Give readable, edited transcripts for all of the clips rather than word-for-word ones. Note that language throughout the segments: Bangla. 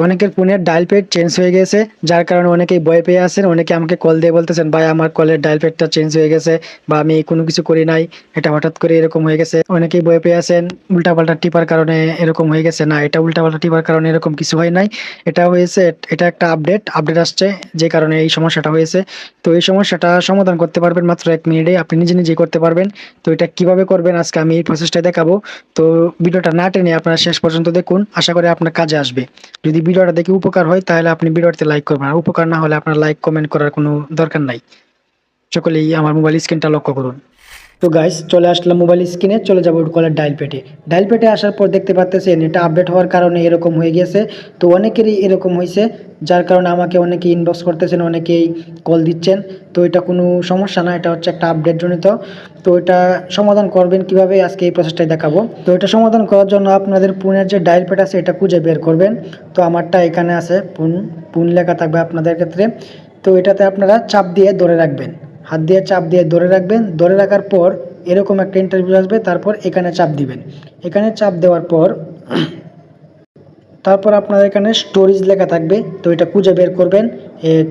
অনেকের ফোনের ডায়াল প্যাড চেঞ্জ হয়ে গেছে, যার কারণে অনেকেই ভয় পেয়ে আছেন। অনেকে আমাকে কল দিয়ে বলতেছেন, ভাই আমার কলের ডায়াল প্যাডটা চেঞ্জ হয়ে গেছে, বা আমি কোনো কিছু করি নাই, এটা হঠাৎ করে এরকম হয়ে গেছে। অনেকেই ভয় পেয়ে আছেন উল্টাপাল্টা টিপার কারণে এরকম হয়ে গেছে। না, এটা উল্টাপাল্টা টিপার কারণে এরকম কিছু হয় নাই। এটা হয়েছে, এটা একটা আপডেট আসছে, যে কারণে এই সমস্যাটা হয়েছে। তো এই সমস্যাটা সমাধান করতে পারবেন মাত্র 1 মিনিটে, আপনি নিজে নিজেই করতে পারবেন। তো এটা কিভাবে করবেন আজকে আমি এই প্রসেসটা দেখাবো। তো ভিডিওটা না টেনে আপনারা শেষ পর্যন্ত দেখুন, আশা করি আপনার কাজে আসবে। যদি ভিডিওটা দেখে উপকার হয় তাহলে আপনি ভিডিওতে লাইক করবেন, আর উপকার না হলে আপনার লাইক কমেন্ট করার কোনো দরকার নাই। সকলেই আমার মোবাইল স্ক্রিনটা লক্ষ্য করুন। তো গাইস, চলে আসলাম মোবাইল স্ক্রিনে, চলে যাবো কলের ডায়াল প্যাডে। ডায়াল প্যাডে আসার পর দেখতে পাচ্ছেন এটা আপডেট হওয়ার কারণে এরকম হয়ে গেছে। তো অনেকেরই এরকম হয়েছে, যার কারণে আমাকে অনেকে ইনবক্স করতেছেন, অনেকেই কল দিচ্ছেন। তো এটা কোনো সমস্যা না, এটা হচ্ছে একটা আপডেট জনিত। তো এটা সমাধান করবেন কিভাবে আজকে এই প্রসেসটাই দেখাবো। তো এটা সমাধান করার জন্য আপনাদের ফোনের যে ডায়াল প্যাড আছে এটা খুঁজে বের করবেন। তো আমারটা এখানে আছে, ফোন লেখা থাকবে আপনাদের ক্ষেত্রে। তো এটাতে আপনারা চাপ দিয়ে ধরে রাখবেন, হাত দিয়ে চাপ দিয়ে ধরে রাখবেন। ধরে রাখার পর এরকম একটা ইন্টারভিউ আসবে, তারপর এখানে চাপ দিবেন। এখানে চাপ দেওয়ার পর তারপর আপনার এখানে স্টোরেজ লেখা থাকবে, তো এটা খুঁজে বের করবেন।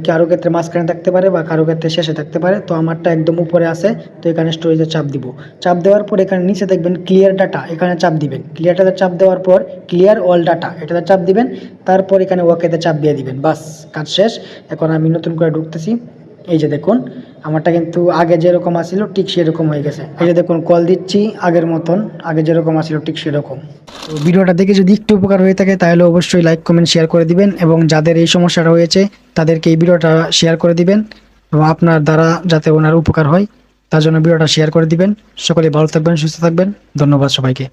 কারো ক্ষেত্রে মাঝখানে থাকতে পারে বা কারো ক্ষেত্রে শেষে থাকতে পারে, তো আমারটা একদম উপরে আছে। তো এখানে স্টোরেজে চাপ দিব। চাপ দেওয়ার পর এখানে নিচে দেখবেন ক্লিয়ার ডাটা, এখানে চাপ দিবেন। ক্লিয়ার ডাটা চাপ দেওয়ার পর ক্লিয়ার অল ডাটা এটাতে চাপ দিবেন। তারপর এখানে ওকেতে চাপ দিয়ে দিবেন, বাস কাজ শেষ। এখন আমি নতুন করে ঢুকতেছি। এই যে দেখুন, আমারটা কিন্তু আগে যেরকম আসছিল ঠিক সেরকম হয়ে গেছে। এই যে দেখুন, কল দিচ্ছি আগের মতন, আগে যেরকম আসছিল ঠিক সেরকম। তো ভিডিওটা দেখে যদি একটু উপকার হয়ে থাকে তাহলে অবশ্যই লাইক কমেন্ট শেয়ার করে দিবেন, এবং যাদের এই সমস্যাটা হয়েছে তাদেরকে এই ভিডিওটা শেয়ার করে দিবেন, এবং আপনার দ্বারা যাতে ওনার উপকার হয় তার জন্য ভিডিওটা শেয়ার করে দিবেন। সকলে ভালো থাকবেন, সুস্থ থাকবেন। ধন্যবাদ সবাইকে।